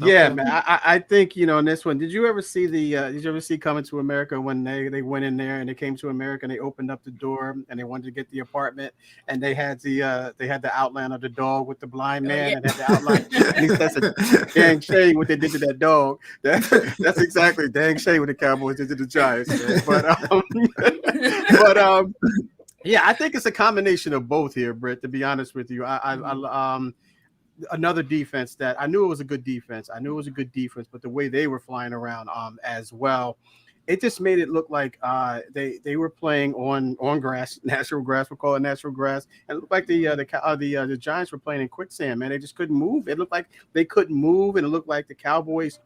Yeah, Okay. man. I think in this one. Did you ever see Did you ever see Coming to America when they went in there and they came to America and they opened up the door and they wanted to get the apartment and they had the outline of the dog with the blind Oh man yeah. and had the outline and he says a dang shame what they did to that dog. That's exactly dang shame what the Cowboys did to the Giants, man. But yeah, I think it's a combination of both here, Britt. To be honest with you, Mhm. another defense that I knew it was a good defense. I knew it was a good defense, but the way they were flying around as well, it just made it look like they were playing on grass, natural grass. We'll call it natural grass, and it looked like the Giants were playing in quicksand. Man, they just couldn't move. It looked like they couldn't move, and it looked like the Cowboys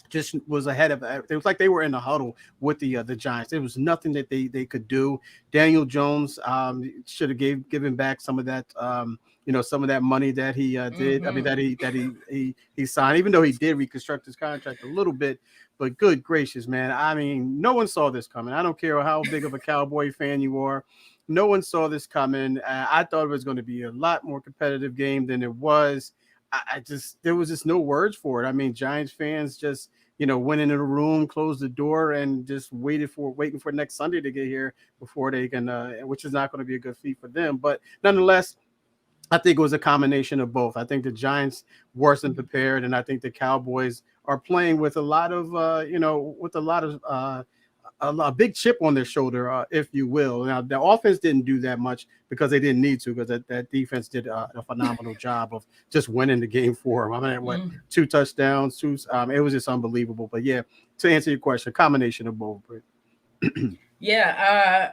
just was ahead of it. It was like they were in a huddle with the Giants. There was nothing that they could do. Daniel Jones should have given back some of that some of that money that he did. I mean Mhm. he signed, even though he did reconstruct his contract a little bit. But good gracious, man! I mean, no one saw this coming. I don't care how big of a Cowboy fan you are. No one saw this coming. I thought it was going to be a lot more competitive game than it was. I just there was just no words for it. I mean, Giants fans just went into the room, closed the door, and just waiting for next Sunday to get here before they can, which is not going to be a good feat for them. But nonetheless, I think it was a combination of both. I think the Giants worse than prepared, and I think the Cowboys are playing with a lot of, with a lot of a big chip on their shoulder, if you will. Now, the offense didn't do that much because they didn't need to, because that defense did a phenomenal job of just winning the game for them. I mean, what, Mhm. two touchdowns, it was just unbelievable. But yeah, to answer your question, a combination of both. Yeah.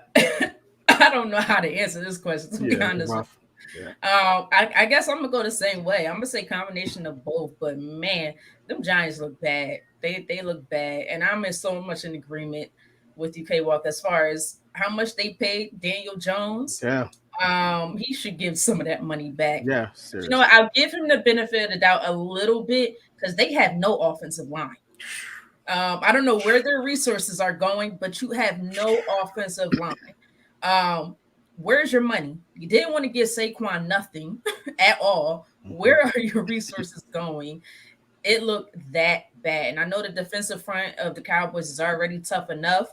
I don't know how to answer this question, to be Yeah, honest with rough. Yeah. I guess I'm gonna go the same way. I'm gonna say combination of both, but man, them Giants look bad. They look bad, and I'm in so much in agreement with you, K Walk, as far as how much they paid Daniel Jones. Yeah. He should give some of that money back. Yeah. You know what? Seriously. I'll give him the benefit of the doubt a little bit because they have no offensive line. I don't know where their resources are going, but you have no offensive line. Um, where's your money? You didn't want to give Saquon nothing at all. Mhm. Where are your resources going? It looked that bad. And I know the defensive front of the Cowboys is already tough enough,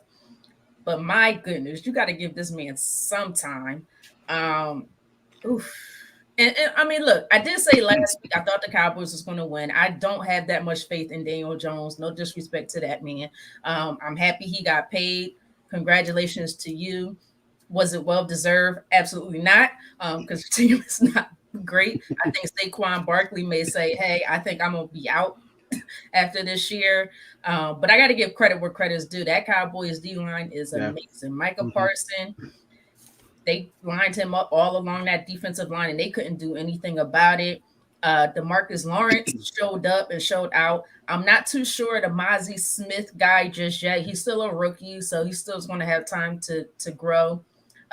but my goodness, you got to give this man some time. Um, oof. And I mean, look, I did say last week I thought the Cowboys was going to win. I don't have that much faith in Daniel Jones. No disrespect to that man. I'm happy he got paid. Congratulations to you. Was it well deserved? Absolutely not, because the team is not great. I think Saquon Barkley may say, "Hey, I think I'm gonna be out after this year." But I got to give credit where credit is due. That Cowboys D line is Yeah. amazing. Micah Hmm. Parson, they lined him up all along that defensive line, and they couldn't do anything about it. Demarcus Lawrence showed up and showed out. I'm not too sure the Mozzie Smith guy just yet. He's still a rookie, so he still is going to have time to grow.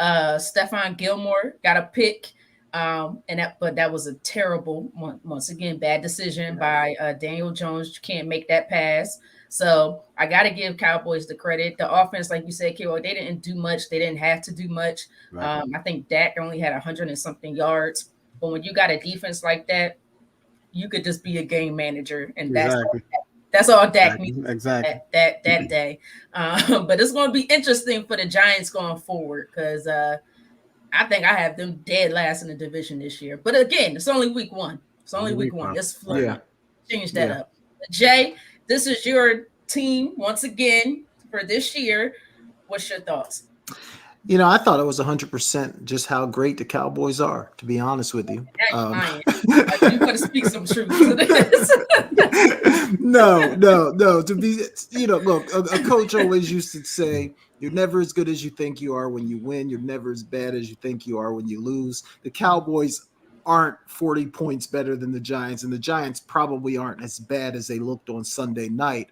Stephon Gilmore got a pick, but that was a terrible, once again, bad decision by Daniel Jones. You can't make that pass. So I got to give Cowboys the credit. The offense, like you said, Kiro, they didn't do much. They didn't have to do much. Right. I think Dak only had 100 and something yards. But when you got a defense like that, you could just be a game manager, and Exactly. that's all Dak Exactly. needs Exactly. that day. But it's going to be interesting for the Giants going forward because I think I have them dead last in the division this year. But again, it's only week one. It's only Only week week one. one. Let's flip Yeah. it. Change that Yeah. up. But Jay, this is your team once again for this year. What's your thoughts? I thought it was 100% just how great the Cowboys are, to be honest with you. Now you lying. You got to speak some truth to this. No, no, no. To be, look, a coach always used to say, "You're never as good as you think you are when you win. You're never as bad as you think you are when you lose." The Cowboys aren't 40 points better than the Giants, and the Giants probably aren't as bad as they looked on Sunday night.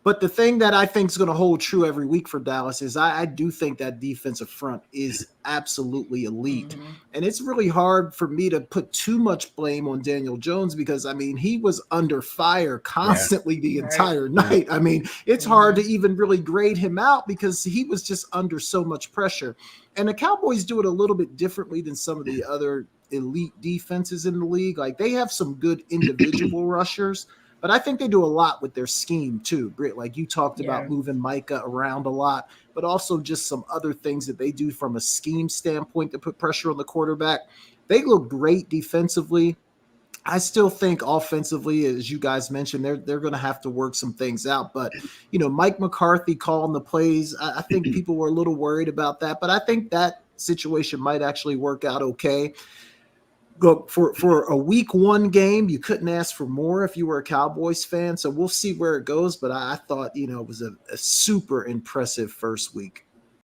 But the thing that I think is going to hold true every week for Dallas is I do think that defensive front is absolutely elite. Mhm. And it's really hard for me to put too much blame on Daniel Jones because, I mean, he was under fire Yeah. constantly the Right. entire Yeah. night. I mean, it's hard to Mhm. even really grade him out because he was just under so much pressure. And the Cowboys do it a little bit differently than some of the other elite defenses in the league. Like they have some good individual rushers, But I think they do a lot with their scheme too. Britt, like you talked Yeah. about moving Micah around a lot, but also just some other things that they do from a scheme standpoint to put pressure on the quarterback. They look great defensively. I still think offensively, as you guys mentioned, they're going to have to work some things out. But Mike McCarthy calling the plays, I think people were a little worried about that, but I think that situation might actually work out okay. Look, for a week one game, you couldn't ask for more if you were a Cowboys fan. So we'll see where it goes. But I thought it was a super impressive first week.